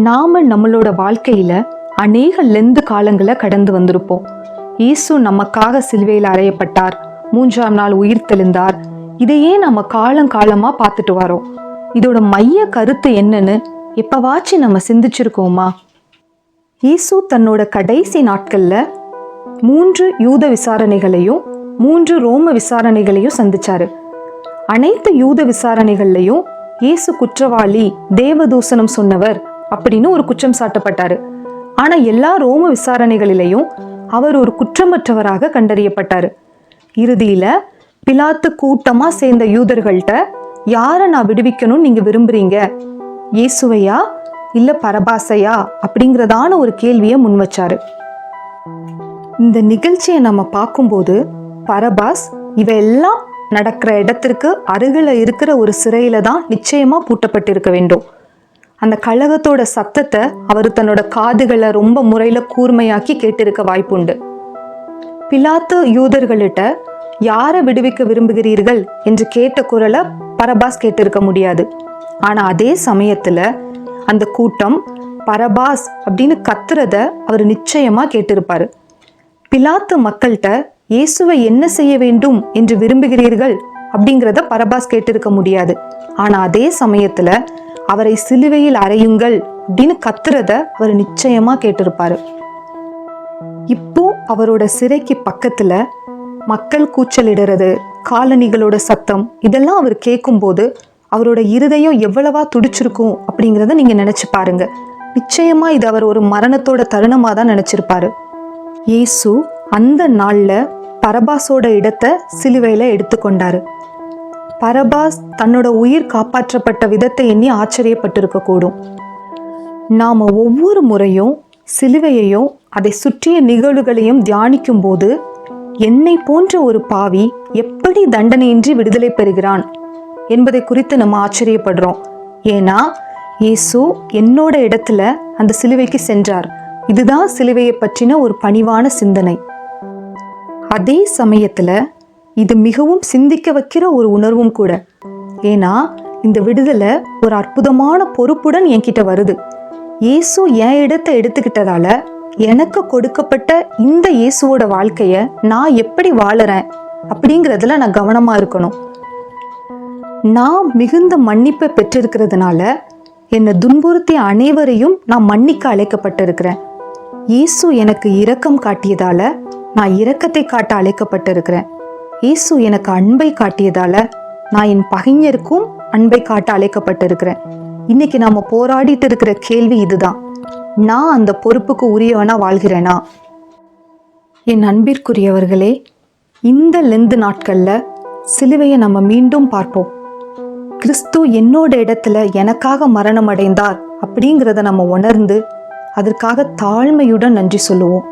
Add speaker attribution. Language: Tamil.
Speaker 1: நாம நம்மளோட வாழ்க்கையில அநேக லெந்து காலங்களை கடந்து வந்திருப்போம். இயேசு நமக்காக சிலுவையில் அறையப்பட்டார், 3ஆம் நாள் உயிர் தெழுந்தார். இதையே நம்ம காலங்காலமா பார்த்துட்டு வரோம். இதோட மைய கருத்து என்னன்னு எப்பவாச்சும் நம்ம சிந்திச்சிருக்கோமா? இயேசு தன்னோட கடைசி நாட்கள்ல 3 யூத விசாரணைகளையும் 3 ரோம விசாரணைகளையும் சந்திச்சாரு. அனைத்து யூத விசாரணைகள்லையும் இயேசு குற்றவாளி, தேவதூசணம் சொன்னவர் அப்படின்னு ஒரு குற்றம் சாட்டப்பட்டாரு. ஆனா எல்லா ரோம விசாரணைகளிலையும் அவர் ஒரு குற்றமற்றவராக கண்டறியப்பட்டாரு. இறுதியில பிலாத்து கூட்டமா சேர்ந்த யூதர்கள்ட்ட, யாரை நான் விடுவிக்கணும்னு நீங்க விரும்புறீங்க, இயேசுவையா இல்ல பரபாசையா அப்படிங்கிறதான ஒரு கேள்வியை முன் வச்சாரு. இந்த நிகழ்ச்சியை நம்ம பார்க்கும்போது பரபாஸ் இவையெல்லாம் நடக்கிற இடத்திற்கு அருகில இருக்கிற ஒரு சிறையில தான் நிச்சயமா பூட்டப்பட்டிருக்க வேண்டும். அந்த கலகத்தோட சத்தத்தை அவர் தன்னோட காதுகளை ரொம்ப முறையில கூர்மையாக்கி கேட்டிருக்க வாய்ப்புண்டு. பிலாத்து யூதர்கள்ட்ட யாரை விடுவிக்க விரும்புகிறீர்கள் என்று கேட்ட குரலை பரபாஸ் கேட்டிருக்க முடியாது. ஆனா அதே சமயத்துல அந்த கூட்டம் பரபாஸ் அப்படின்னு கத்துறத அவர் நிச்சயமா கேட்டிருப்பாரு. பிலாத்து மக்கள்கிட்ட இயேசுவை என்ன செய்ய வேண்டும் என்று விரும்புகிறீர்கள் அப்படிங்கிறத பரபாஸ் கேட்டிருக்க முடியாது. ஆனா அதே சமயத்துல அவரை சிலுவையில் அறையுங்கள் அப்படின்னு கத்துறத அவர் நிச்சயமா கேட்டிருப்பாரு. இப்போ அவரோட சிறைக்கு பக்கத்துல மக்கள் கூச்சலிடுறது, காலணிகளோட சத்தம், இதெல்லாம் அவர் கேட்கும்போது அவரோட இருதயம் எவ்வளவா துடிச்சிருக்கும் அப்படிங்கிறத நீங்க நினைச்சு பாருங்க. நிச்சயமா இது அவர் ஒரு மரணத்தோட தருணமா தான் நினைச்சிருப்பாரு. இயேசு அந்த நாள்ல பரபாஸோட இடத்தை சிலுவையில எடுத்துக்கொண்டாரு. பரபாஸ் தன்னோட உயிர் காப்பாற்றப்பட்ட விதத்தை எண்ணி ஆச்சரியப்பட்டிருக்க கூடும். நாம ஒவ்வொரு முறையும் சிலுவையையும் அதை சுற்றிய நிகழ்வுகளையும் தியானிக்கும் போது, என்னை போன்ற ஒரு பாவி எப்படி தண்டனையின்றி விடுதலை பெறுகிறான் என்பதை குறித்து நம்ம ஆச்சரியப்படுறோம். ஏன்னா இயேசு என்னோட இடத்துல அந்த சிலுவைக்கு சென்றார். இதுதான் சிலுவையை பற்றின ஒரு பணிவான சிந்தனை. அதே சமயத்துல இது மிகவும் சிந்திக்க வைக்கிற ஒரு உணர்வும் கூட. ஏன்னா இந்த விடுதலை ஒரு அற்புதமான பொறுப்புடன் என்கிட்ட வருது. இயேசு என் இடத்தை எடுத்துக்கிட்டதால எனக்கு கொடுக்கப்பட்ட இந்த இயேசுவோட வாழ்க்கைய நான் எப்படி வாழறேன் அப்படிங்கிறதுல நான் கவனமா இருக்கணும். நான் மிகுந்த மன்னிப்பை பெற்றிருக்கிறதுனால என்னை துன்புறுத்திய அனைவரையும் நான் மன்னிக்க அழைக்கப்பட்டிருக்கிறேன். இயேசு எனக்கு இரக்கம் காட்டியதால நான் இரக்கத்தை காட்ட அழைக்கப்பட்டிருக்கிறேன். இயேசு எனக்கு அன்பை காட்டியதால நான் என் பகைஞருக்கும் அன்பை காட்ட அழைக்கப்பட்டிருக்கிறேன். இன்னைக்கு நாம போராடிட்டு இருக்கிற கேள்வி இதுதான்: நான் அந்த பொறுப்புக்கு உரியவனா வாழ்கிறேனா? என் அன்பிற்குரியவர்களே, இந்த லெந்து நாட்கள்ல சிலுவையை நம்ம மீண்டும் பார்ப்போம். கிறிஸ்து என்னோட இடத்துல எனக்காக மரணம் அடைந்தார் அப்படிங்கிறத நம்ம உணர்ந்து அதற்காக தாழ்மையுடன் நன்றி சொல்லுவோம்.